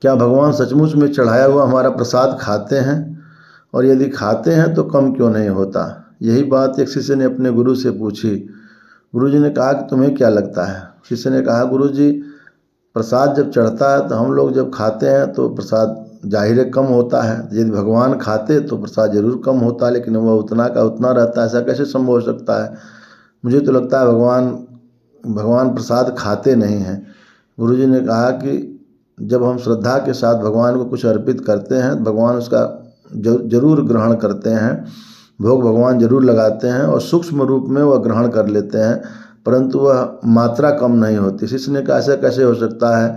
क्या भगवान सचमुच में चढ़ाया हुआ हमारा प्रसाद खाते हैं, और यदि खाते हैं तो कम क्यों नहीं होता। यही बात एक शिष्य ने अपने गुरु से पूछी। गुरुजी ने कहा कि तुम्हें क्या लगता है। शिष्य ने कहा, गुरुजी प्रसाद जब चढ़ता है तो हम लोग जब खाते हैं तो प्रसाद जाहिर है कम होता है। यदि भगवान खाते तो प्रसाद जरूर कम होता, लेकिन वह उतना का उतना रहता है। ऐसा कैसे संभव हो सकता है। मुझे तो लगता है भगवान प्रसाद खाते नहीं हैं। गुरुजी ने कहा कि जब हम श्रद्धा के साथ भगवान को कुछ अर्पित करते हैं, भगवान उसका जरूर ग्रहण करते हैं, भोग भगवान जरूर लगाते हैं और सूक्ष्म रूप में वह ग्रहण कर लेते हैं, परंतु वह मात्रा कम नहीं होती। शिष्य ने कहा, ऐसा कैसे हो सकता है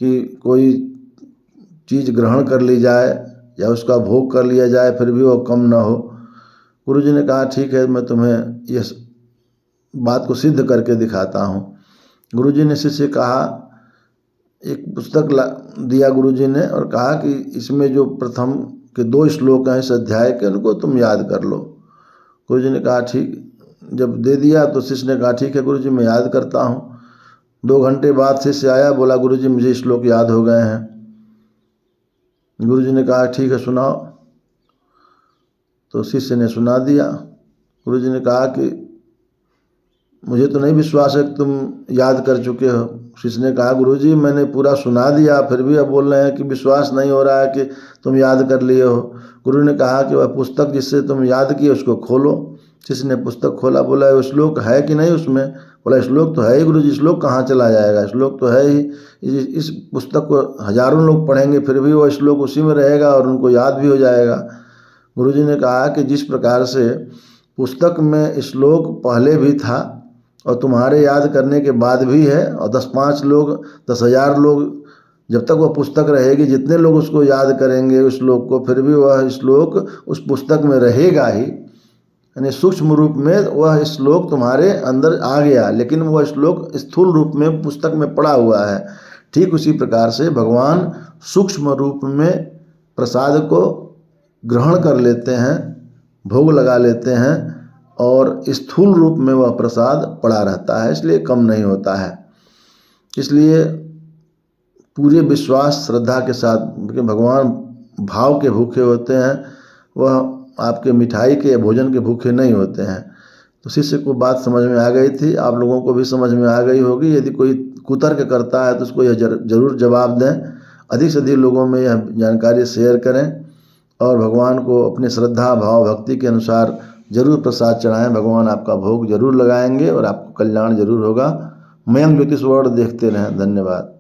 कि कोई चीज़ ग्रहण कर ली जाए या उसका भोग कर लिया जाए फिर भी वह कम ना हो। गुरुजी ने कहा, ठीक है, मैं तुम्हें यह बात को सिद्ध करके दिखाता हूँ। गुरुजी ने शिष्य से कहा, एक पुस्तक दिया गुरुजी ने और कहा कि इसमें जो प्रथम के 2 श्लोक हैं इस अध्याय के, उनको तुम याद कर लो। गुरुजी ने कहा ठीक। जब दे दिया तो शिष्य ने कहा, ठीक है गुरुजी, मैं याद करता हूँ। 2 घंटे बाद शिष्य आया, बोला, गुरुजी मुझे श्लोक याद हो गए हैं। गुरुजी ने कहा, ठीक है सुनाओ। तो शिष्य ने सुना दिया। गुरुजी ने कहा कि मुझे तो नहीं विश्वास है कि तुम याद कर चुके हो। शिष्य ने कहा, गुरुजी मैंने पूरा सुना दिया, फिर भी अब बोल रहे हैं कि विश्वास नहीं हो रहा है कि तुम याद कर लिए हो। गुरु ने कहा कि वह पुस्तक जिससे तुम याद किए उसको खोलो। शिष्य ने पुस्तक खोला, बोला, वो श्लोक है कि नहीं उसमें। बोला, श्लोक तो है ही गुरुजी, श्लोक कहाँ चला जाएगा, श्लोक तो है ही। इस पुस्तक को हजारों लोग पढ़ेंगे फिर भी वो श्लोक उसी में रहेगा और उनको याद भी हो जाएगा। गुरुजी ने कहा कि जिस प्रकार से पुस्तक में श्लोक पहले भी था और तुम्हारे याद करने के बाद भी है, और 10,000 लोग 10,000 लोग जब तक वह पुस्तक रहेगी, जितने लोग उसको याद करेंगे उस श्लोक को, फिर भी वह श्लोक उस पुस्तक में रहेगा ही। यानी सूक्ष्म रूप में वह श्लोक तुम्हारे अंदर आ गया, लेकिन वह श्लोक स्थूल रूप में पुस्तक में पड़ा हुआ है। ठीक उसी प्रकार से भगवान सूक्ष्म रूप में प्रसाद को ग्रहण कर लेते हैं, भोग लगा लेते हैं, और स्थूल रूप में वह प्रसाद पड़ा रहता है, इसलिए कम नहीं होता है। इसलिए पूरे विश्वास श्रद्धा के साथ, क्योंकि भगवान भाव के भूखे होते हैं, वह आपके मिठाई के भोजन के भूखे नहीं होते हैं। तो शिष्य को बात समझ में आ गई थी, आप लोगों को भी समझ में आ गई होगी। यदि कोई कुतर्क करता है तो उसको यह जरूर जवाब दें। अधिक से अधिक लोगों में यह जानकारी शेयर करें और भगवान को अपने श्रद्धा भाव भक्ति के अनुसार जरूर प्रसाद चढ़ाएं। भगवान आपका भोग जरूर लगाएंगे और आपको कल्याण जरूर होगा। मयंक ज्योतिष वर्ल्ड देखते रहें। धन्यवाद।